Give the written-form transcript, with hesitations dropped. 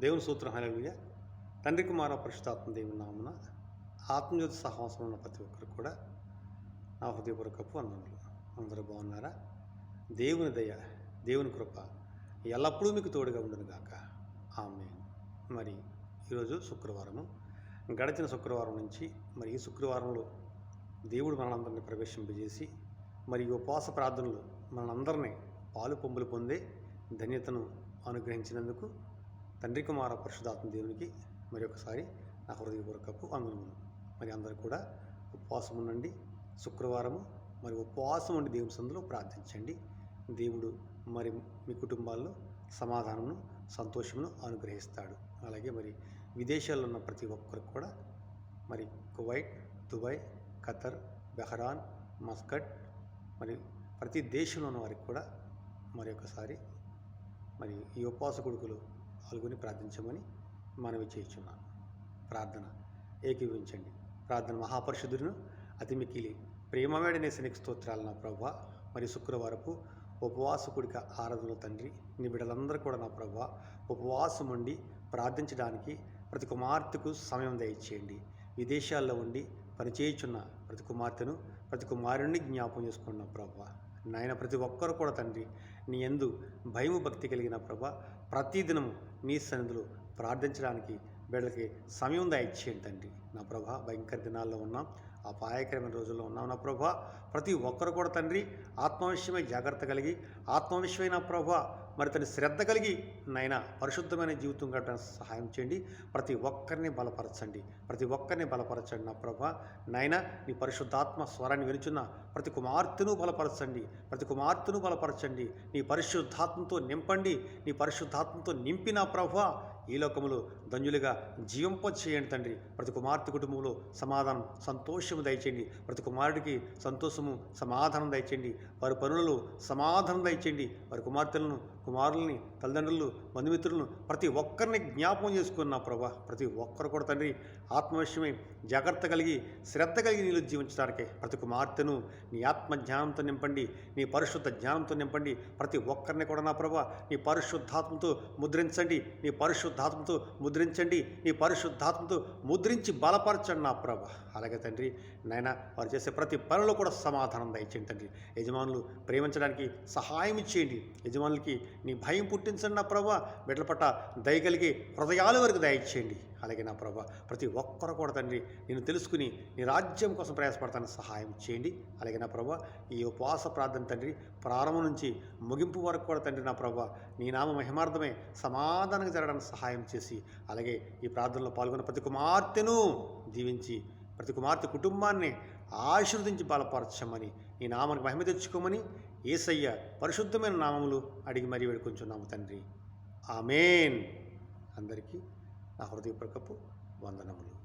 దేవుని సూత్రం హల్లెలూయా. తండ్రి కుమార పరిశుద్ధాత్మ దేవుని నామమున ఆత్మజ్యోతి సహవాసం ఉన్న ప్రతి ఒక్కరికి కూడా నా హృదయపూర్వకపు వందనములు. అందరూ బాగున్నారా? దేవుని దయ, దేవుని కృప ఎల్లప్పుడూ మీకు తోడుగా ఉండును గాక. ఆమేన్. మరి ఈరోజు శుక్రవారము. గడిచిన శుక్రవారం నుంచి మరి ఈ శుక్రవారంలో దేవుడు మనందరినీ ప్రవేశింపజేసి మరి ఈ ఉపవాస ప్రార్థనలు మనందరినీ పాలు పొంగులు పొందే ధన్యతను అనుగ్రహించినందుకు తండ్రి కుమార పరిశుద్ధాత్మ దేవునికి మరి ఒకసారి నా హృదయపూర్వకపు వందనములు. మరి అందరూ కూడా ఉపవాసం ఉండండి. శుక్రవారము మరి ఉపవాసం ఉండి దేవుని సందులో ప్రార్థించండి. దేవుడు మరి మీ కుటుంబాల్లో సమాధానమును, సంతోషమును అనుగ్రహిస్తాడు. అలాగే మరి విదేశాల్లో ఉన్న ప్రతి ఒక్కరికి కూడా మరి కువైట్, దుబాయ్, ఖతర్, బెహ్రాన్, మస్కట్ మరి ప్రతి దేశంలో ఉన్న వారికి కూడా మరి ఒకసారి మరి ఈ ఉపవాస కొడుకులు పాల్గొని ప్రార్థించమని మనవి చేయుచున్నాను. ప్రార్థన ఏకీవించండి. ప్రార్థన మహాపరిశుద్ధుడును అతి మిక్కిలి ప్రేమవేడనే శనికి స్తోత్రాలు నా ప్రభువా. మరి శుక్రవారపు ఉపవాస కూడిక ఆరాధనలో తండ్రి నీ బిడ్డలందరూ కూడా నా ప్రభువా ఉపవాసం ఉండి ప్రార్థించడానికి ప్రతి కుమార్తెకు సమయం దయచేయండి. విదేశాల్లో ఉండి పనిచేయుచున్న ప్రతి కుమార్తెను, ప్రతి కుమారుణ్ణి జ్ఞాపకం చేసుకున్న ప్రభువా. నాయన ప్రతి ఒక్కరు కూడా తండ్రి నీ యందు భయము భక్తి కలిగిన ప్రభా ప్రతిదినము నీ సన్నిధిలో ప్రార్థించడానికి బిడ్డలకి సమయం దయచేయండి తండ్రి. నా ప్రభా భయంకర దినాల్లో ఉన్నాం, అపాయకరమైన రోజుల్లో ఉన్నాం నా ప్రభా. ప్రతి ఒక్కరు కూడా తండ్రి ఆత్మవిషయమై జాగ్రత్త కలిగి, ఆత్మవిషయమైన ప్రభా మరి తన శ్రద్ధ కలిగి నాయన పరిశుద్ధమైన జీవితం గడపడానికి సహాయం చేయండి. ప్రతి ఒక్కరిని బలపరచండి, ప్రతి ఒక్కరిని బలపరచండి నా ప్రభా. నాయన నీ పరిశుద్ధాత్మ స్వరాన్ని వినుచున్న ప్రతి కుమార్తెను బలపరచండి, ప్రతి కుమార్తెను బలపరచండి. నీ పరిశుద్ధాత్మతో నింపండి, నీ పరిశుద్ధాత్మతో నింపిన ప్రభా ఈ లోకములో ధన్యులుగా జీవింప చేయండి తండ్రి. ప్రతి కుమార్తె కుటుంబంలో సమాధానం, సంతోషము దయచేయండి. ప్రతి కుమారుడికి సంతోషము, సమాధానం దయచేయండి. వారి పనులలో సమాధానం దయచేయండి. వారి కుమార్తెలను, కుమారుల్ని, తల్లిదండ్రులను, బంధుమిత్రులను ప్రతి ఒక్కరిని జ్ఞాపకం చేసుకున్న ప్రభా. ప్రతి ఒక్కరు కూడా తండ్రి ఆత్మవిషయమై జాగ్రత్త కలిగి, శ్రద్ధ కలిగి నీళ్ళు జీవించడానికే ప్రతి కుమార్తెను నీ ఆత్మ జ్ఞానంతో నింపండి, నీ పరిశుద్ధ జ్ఞానంతో నింపండి. ప్రతి ఒక్కరిని కూడా నా ప్రభా నీ పరిశుద్ధాత్మతో ముద్రించండి, నీ పరిశుద్ధాత్మతో ముద్రించండి, నీ పరిశుద్ధాత్మతో ముద్రించి బలపరచండి నా ప్రభ. అలాగే తండ్రి నాయన వారు చేసే ప్రతి పనిలో కూడా సమాధానం దయచేయండి తండ్రి. యజమానులు ప్రేమించడానికి సహాయం ఇచ్చేయండి. యజమానులకి నీ భయం పుట్టించండి నా ప్రభ. బిడ్డల పట్ల దయగలిగే హృదయాల వరకు దయచేయండి. అలాగే నా ప్రభ ప్రతి ఒక్కరు కూడా తండ్రి నేను తెలుసుకుని నీ రాజ్యం కోసం ప్రయాసపడతానికి సహాయం చేయండి. అలాగే నా ప్రభ ఈ ఉపవాస ప్రార్థన తండ్రి ప్రారంభం నుంచి ముగింపు వరకు కూడా తండ్రి నా ప్రభ నీ నామ మహిమార్థమే సమాధానంగా జరగడానికి సహాయం చేసి అలాగే ఈ ప్రార్థనలో పాల్గొన్న ప్రతి కుమార్తెను దీవించి ప్రతి కుమార్తె కుటుంబాన్ని ఆశీర్వదించి బలపరచమని ఈ నామానికి మహిమ తెచ్చుకోమని యేసయ్య పరిశుద్ధమైన నామములు అడిగి మరీ వేడుకొంచున్నాము తండ్రి. ఆమేన్. అందరికీ నా హృదయపూర్వకపు వందనములు.